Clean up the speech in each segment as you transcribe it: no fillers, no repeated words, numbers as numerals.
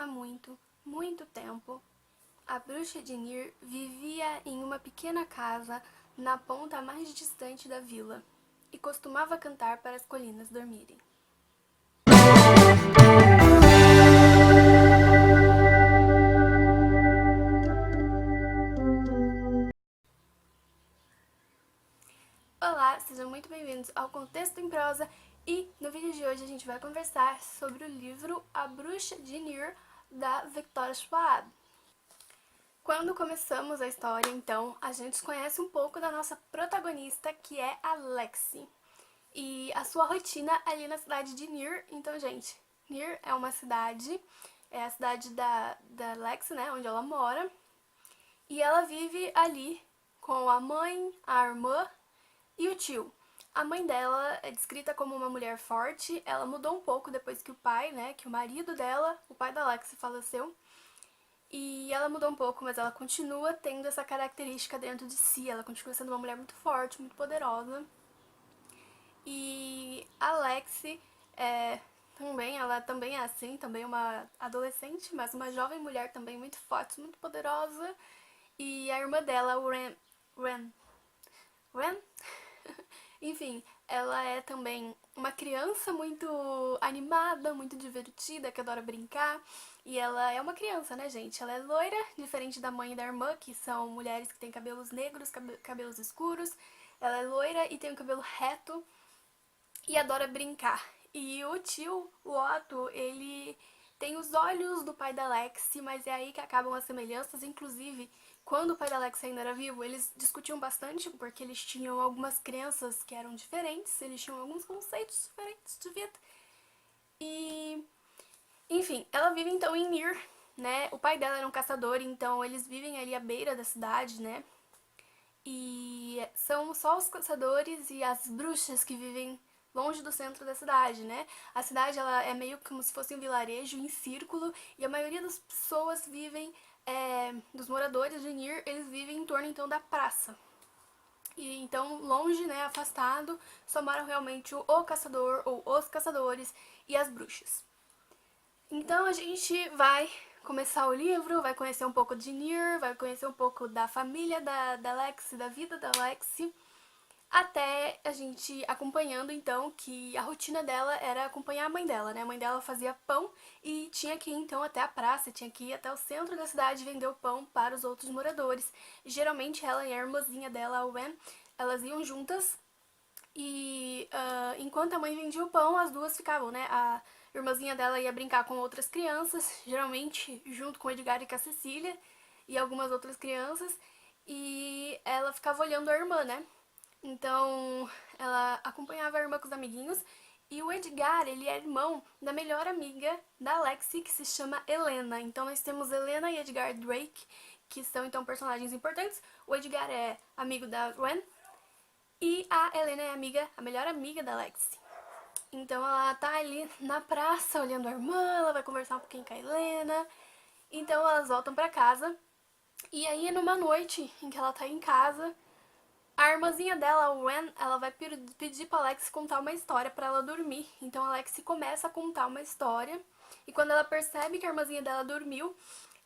há muito, muito tempo, a bruxa de Nir vivia em uma pequena casa na ponta mais distante da vila e costumava cantar para as colinas dormirem. Olá, sejam muito bem-vindos ao Contexto em Prosa e no vídeo de hoje a gente vai conversar sobre o livro A Bruxa de Nir, da Victoria Schwab. Quando começamos a história, então, a gente conhece um pouco da nossa protagonista, que é a Lexi, e a sua rotina ali na cidade de Nir. Então, gente, Nir é uma cidade, é a cidade da Lexi, né, onde ela mora, e ela vive ali com a mãe, a irmã e o tio. A mãe dela é descrita como uma mulher forte. Ela mudou um pouco depois que o pai, né, que o marido dela, o pai da Lexi, faleceu. E ela mudou um pouco, mas ela continua tendo essa característica dentro de si. Ela continua sendo uma mulher muito forte, muito poderosa. E a Lexi ela também é assim, também uma adolescente, mas uma jovem mulher também muito forte, muito poderosa. E a irmã dela, o Ren? Enfim, ela é também uma criança muito animada, muito divertida, que adora brincar. E ela é uma criança, né, gente? Ela é loira, diferente da mãe e da irmã, que são mulheres que têm cabelos negros, cabelos escuros. Ela é loira e tem o cabelo reto e adora brincar. E o tio, o Otto, ele tem os olhos do pai da Lexi, mas é aí que acabam as semelhanças. Inclusive, quando o pai da Lexi ainda era vivo, eles discutiam bastante, porque eles tinham algumas crenças que eram diferentes, eles tinham alguns conceitos diferentes de vida. E, enfim, ela vive então em Nir, né? O pai dela era um caçador, então eles vivem ali à beira da cidade, né? E são só os caçadores e as bruxas que vivem longe do centro da cidade, né? A cidade, ela é meio como se fosse um vilarejo em círculo, e a maioria das pessoas vivem, dos moradores de Nir, eles vivem em torno então da praça. E então, longe, né, afastado, só moram realmente o caçador ou os caçadores e as bruxas. Então a gente vai começar o livro, vai conhecer um pouco de Nir, vai conhecer um pouco da família da Lexi, da vida da Lexi, até a gente acompanhando então que a rotina dela era acompanhar a mãe dela, né? A mãe dela fazia pão e tinha que ir então até a praça, tinha que ir até o centro da cidade vender o pão para os outros moradores. E, geralmente ela e a irmãzinha dela, a Wen, elas iam juntas e enquanto a mãe vendia o pão, as duas ficavam, né? A irmãzinha dela ia brincar com outras crianças, geralmente junto com o Edgar e com a Cecília e algumas outras crianças, e ela ficava olhando a irmã, né? Então, ela acompanhava a irmã com os amiguinhos, e o Edgar, ele é irmão da melhor amiga da Lexi, que se chama Helena. Então, nós temos Helena e Edgar Drake, que são, então, personagens importantes. O Edgar é amigo da Gwen, e a Helena é a melhor amiga da Lexi. Então, ela tá ali na praça, olhando a irmã, ela vai conversar um pouquinho com a Helena. Então, elas voltam pra casa, e aí, numa noite em que ela tá em casa, a irmãzinha dela, a Wen, ela vai pedir pra Alex contar uma história pra ela dormir. Então a Alex começa a contar uma história, e quando ela percebe que a irmãzinha dela dormiu,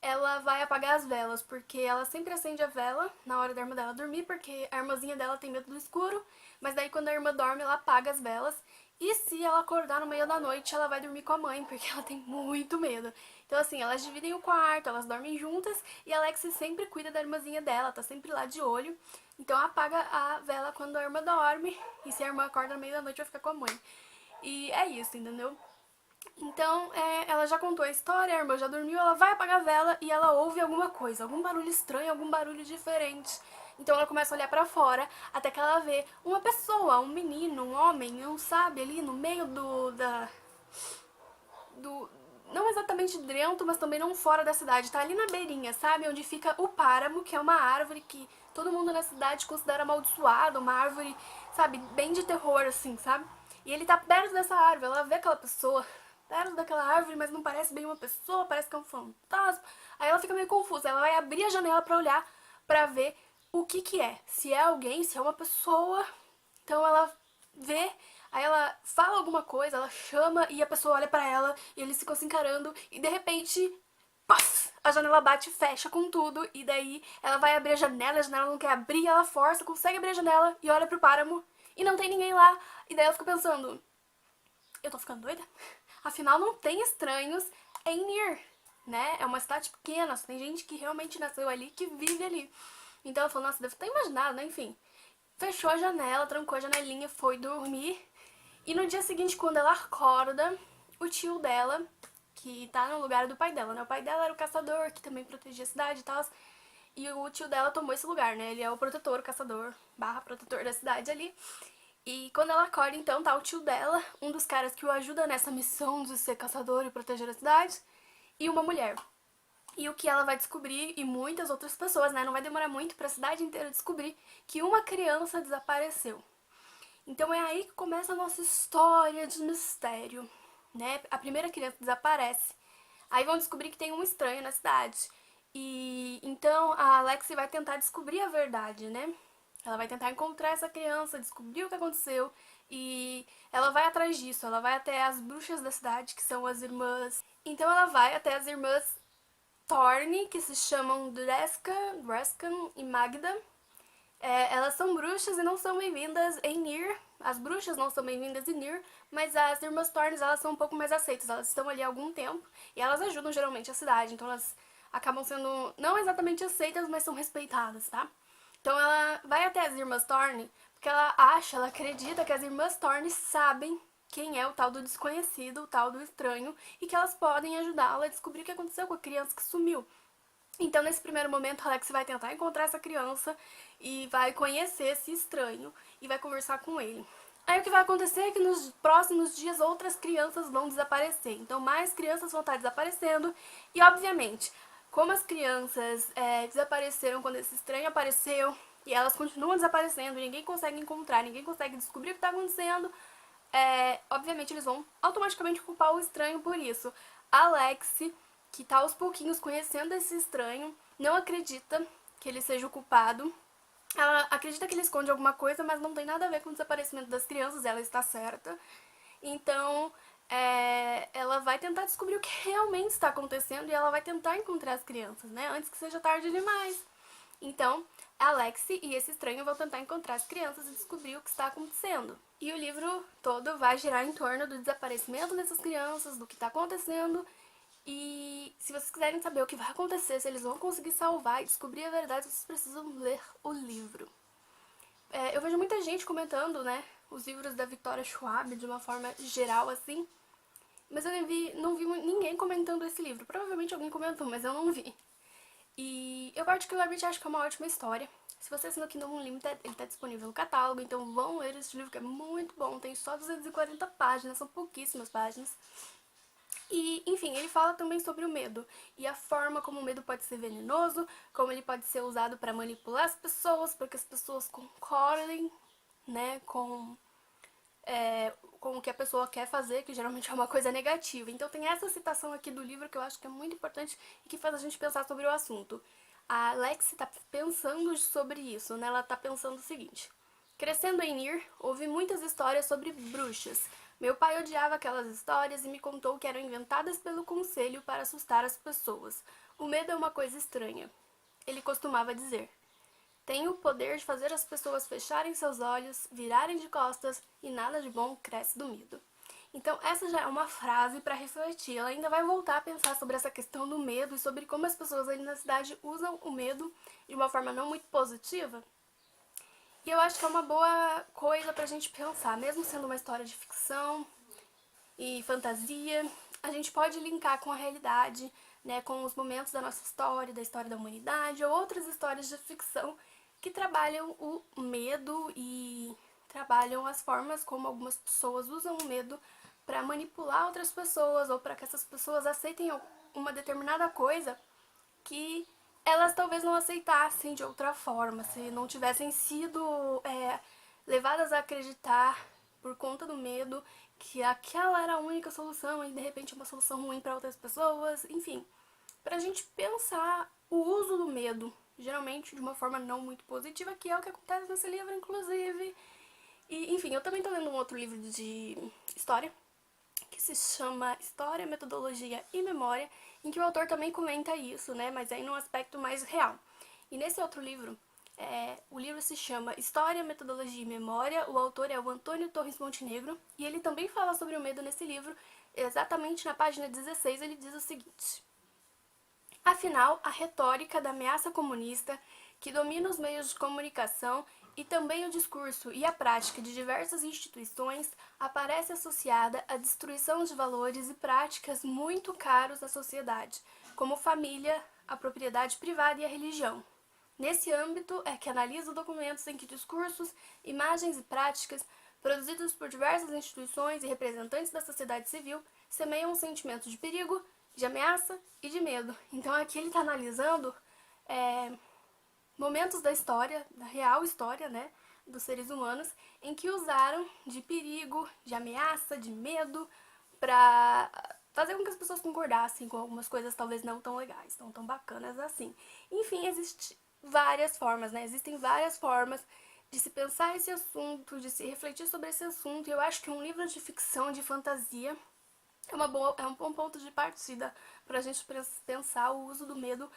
ela vai apagar as velas, porque ela sempre acende a vela na hora da irmã dela dormir, porque a irmãzinha dela tem medo do escuro, mas daí quando a irmã dorme, ela apaga as velas. E se ela acordar no meio da noite, ela vai dormir com a mãe, porque ela tem muito medo. Então, assim, elas dividem o quarto, elas dormem juntas, e a Alexis sempre cuida da irmãzinha dela, tá sempre lá de olho. Então, apaga a vela quando a irmã dorme, e se a irmã acorda no meio da noite, vai ficar com a mãe. E é isso, entendeu? Então, ela já contou a história, a irmã já dormiu, ela vai apagar a vela e ela ouve alguma coisa, algum barulho estranho, algum barulho diferente. Então ela começa a olhar pra fora, até que ela vê uma pessoa, um menino, um homem, não sabe, ali no meio do não exatamente dentro, mas também não fora da cidade. Tá ali na beirinha, sabe? Onde fica o páramo, que é uma árvore que todo mundo na cidade considera amaldiçoada, uma árvore, sabe, bem de terror, assim, sabe? E ele tá perto dessa árvore, ela vê aquela pessoa perto daquela árvore, mas não parece bem uma pessoa, parece que é um fantasma. Aí ela fica meio confusa, ela vai abrir a janela pra olhar, pra ver o que que é. Se é alguém, se é uma pessoa. Então ela vê, Aí ela fala alguma coisa, ela chama e a pessoa olha pra ela e eles ficam se encarando e de repente, paf, a janela bate e fecha com tudo e daí ela vai abrir a janela não quer abrir, ela força, consegue abrir a janela e olha pro páramo e não tem ninguém lá. E daí ela fica pensando, eu tô ficando doida? Afinal, não tem estranhos em Nier, né? É uma cidade pequena, só tem gente que realmente nasceu ali, que vive ali. Então ela falou, nossa, deve ter imaginado, né? Enfim, fechou a janela, trancou a janelinha, foi dormir. E no dia seguinte, quando ela acorda, o tio dela, que tá no lugar do pai dela, né? O pai dela era o caçador, que também protegia a cidade e tal. E o tio dela tomou esse lugar, né? Ele é o protetor, o caçador, barra protetor da cidade ali. E quando ela acorda, então, tá o tio dela, um dos caras que o ajuda nessa missão de ser caçador e proteger a cidade, e uma mulher. E o que ela vai descobrir, e muitas outras pessoas, né? Não vai demorar muito pra cidade inteira descobrir que uma criança desapareceu. Então é aí que começa a nossa história de mistério, né? A primeira criança desaparece. Aí vão descobrir que tem um estranho na cidade. E então a Alexi vai tentar descobrir a verdade, né? Ela vai tentar encontrar essa criança, descobrir o que aconteceu e ela vai atrás disso. Ela vai até as bruxas da cidade, que são as irmãs. Então ela vai até as irmãs Thorne, que se chamam Dreskan e Magda. Elas são bruxas e não são bem-vindas em Nier. As bruxas não são bem-vindas em Nier, mas as irmãs Thorne, elas são um pouco mais aceitas. Elas estão ali há algum tempo e elas ajudam geralmente a cidade. Então elas acabam sendo não exatamente aceitas, mas são respeitadas, tá? Então ela vai até as irmãs Thorne porque ela acredita que as irmãs Thorne sabem quem é o tal do desconhecido, o tal do estranho, e que elas podem ajudá-la a descobrir o que aconteceu com a criança que sumiu. Então, nesse primeiro momento, Alex vai tentar encontrar essa criança e vai conhecer esse estranho e vai conversar com ele. Aí o que vai acontecer é que nos próximos dias outras crianças vão desaparecer. Então mais crianças vão estar desaparecendo e, obviamente, como as crianças desapareceram quando esse estranho apareceu e elas continuam desaparecendo, ninguém consegue encontrar, ninguém consegue descobrir o que está acontecendo, obviamente eles vão automaticamente culpar o estranho por isso. A Alex, que tá aos pouquinhos conhecendo esse estranho, não acredita que ele seja o culpado. Ela acredita que ele esconde alguma coisa, mas não tem nada a ver com o desaparecimento das crianças, ela está certa. Então, ela vai tentar descobrir o que realmente está acontecendo e ela vai tentar encontrar as crianças, né? Antes que seja tarde demais. Então, a Alexi e esse estranho vão tentar encontrar as crianças e descobrir o que está acontecendo. E o livro todo vai girar em torno do desaparecimento dessas crianças, do que está acontecendo. E se vocês quiserem saber o que vai acontecer, se eles vão conseguir salvar e descobrir a verdade, vocês precisam ler o livro. Eu vejo muita gente comentando, né, os livros da Victoria Schwab de uma forma geral, assim. Mas eu não vi ninguém comentando esse livro. Provavelmente alguém comentou, mas eu não vi. E eu particularmente acho que é uma ótima história. Se você assina o Kindle Unlimited, ele tá disponível no catálogo, então vão ler esse livro que é muito bom. Tem só 240 páginas, são pouquíssimas páginas. E, enfim, ele fala também sobre o medo e a forma como o medo pode ser venenoso, como ele pode ser usado para manipular as pessoas, para que as pessoas concordem, né, com o que a pessoa quer fazer, que geralmente é uma coisa negativa. Então tem essa citação aqui do livro que eu acho que é muito importante e que faz a gente pensar sobre o assunto. A Alex está pensando sobre isso, né? Ela está pensando o seguinte: crescendo em Nier, ouvi muitas histórias sobre bruxas. Meu pai odiava aquelas histórias e me contou que eram inventadas pelo conselho para assustar as pessoas. O medo é uma coisa estranha. Ele costumava dizer: tem o poder de fazer as pessoas fecharem seus olhos, virarem de costas e nada de bom cresce do medo. Então, essa já é uma frase para refletir. Ela ainda vai voltar a pensar sobre essa questão do medo e sobre como as pessoas ali na cidade usam o medo de uma forma não muito positiva. E eu acho que é uma boa coisa pra gente pensar, mesmo sendo uma história de ficção e fantasia, a gente pode linkar com a realidade, né, com os momentos da nossa história, da história da humanidade, ou outras histórias de ficção que trabalham o medo e trabalham as formas como algumas pessoas usam o medo para manipular outras pessoas ou para que essas pessoas aceitem uma determinada coisa que elas talvez não aceitassem de outra forma, se não tivessem sido levadas a acreditar por conta do medo que aquela era a única solução e de repente é uma solução ruim para outras pessoas, enfim, pra gente pensar o uso do medo, geralmente de uma forma não muito positiva, que é o que acontece nesse livro, inclusive. E, enfim, eu também tô lendo um outro livro de história, que se chama História, Metodologia e Memória, em que o autor também comenta isso, né? Mas aí num aspecto mais real. E nesse outro livro, o livro se chama História, Metodologia e Memória, o autor é o Antônio Torres Montenegro, e ele também fala sobre o medo nesse livro, exatamente na página 16 ele diz o seguinte: afinal, a retórica da ameaça comunista, que domina os meios de comunicação e também o discurso e a prática de diversas instituições, aparece associada à destruição de valores e práticas muito caros à sociedade, como família, a propriedade privada e a religião. Nesse âmbito é que analiso documentos em que discursos, imagens e práticas produzidos por diversas instituições e representantes da sociedade civil semeiam um sentimento de perigo, de ameaça e de medo. Então aqui ele está analisando momentos da história, da real história, né, dos seres humanos, em que usaram de perigo, de ameaça, de medo, para fazer com que as pessoas concordassem com algumas coisas talvez não tão legais, não tão bacanas assim. Enfim, existem várias formas, né? Existem várias formas de se pensar esse assunto, de se refletir sobre esse assunto. E eu acho que um livro de ficção, de fantasia, é um bom ponto de partida para a gente pensar o uso do medo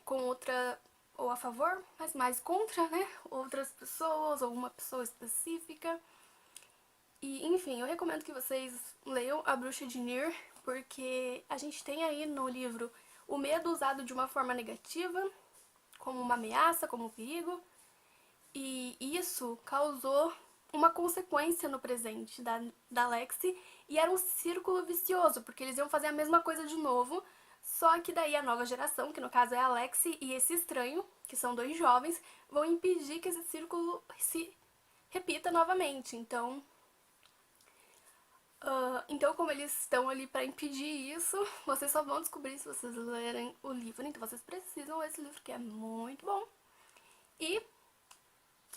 com outra, ou a favor, mas mais contra, né? Outras pessoas, ou uma pessoa específica. E, enfim, eu recomendo que vocês leiam A Bruxa de Nier, porque a gente tem aí no livro o medo usado de uma forma negativa, como uma ameaça, como um perigo, e isso causou uma consequência no presente da Lexi, e era um círculo vicioso, porque eles iam fazer a mesma coisa de novo, só que daí a nova geração, que no caso é a Lexi e esse estranho, que são dois jovens, vão impedir que esse círculo se repita novamente. Então, como eles estão ali para impedir isso, vocês só vão descobrir se vocês lerem o livro. Então, vocês precisam ler esse livro, que é muito bom. E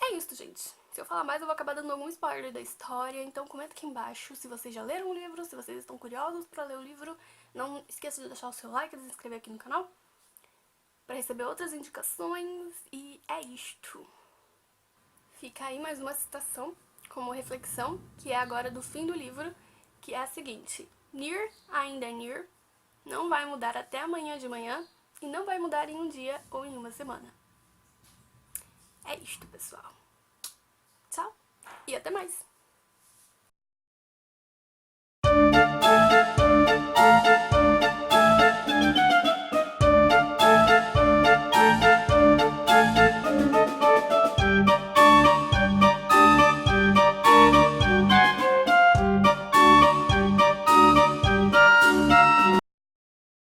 é isso, gente. Se eu falar mais, eu vou acabar dando algum spoiler da história. Então, comenta aqui embaixo se vocês já leram o livro, se vocês estão curiosos para ler o livro. Não esqueça de deixar o seu like e de se inscrever aqui no canal para receber outras indicações. E é isto. Fica aí mais uma citação como reflexão, que é agora do fim do livro, que é a seguinte: Nier ainda é Nier, não vai mudar até amanhã de manhã e não vai mudar em um dia ou em uma semana. É isto, pessoal. Tchau e até mais!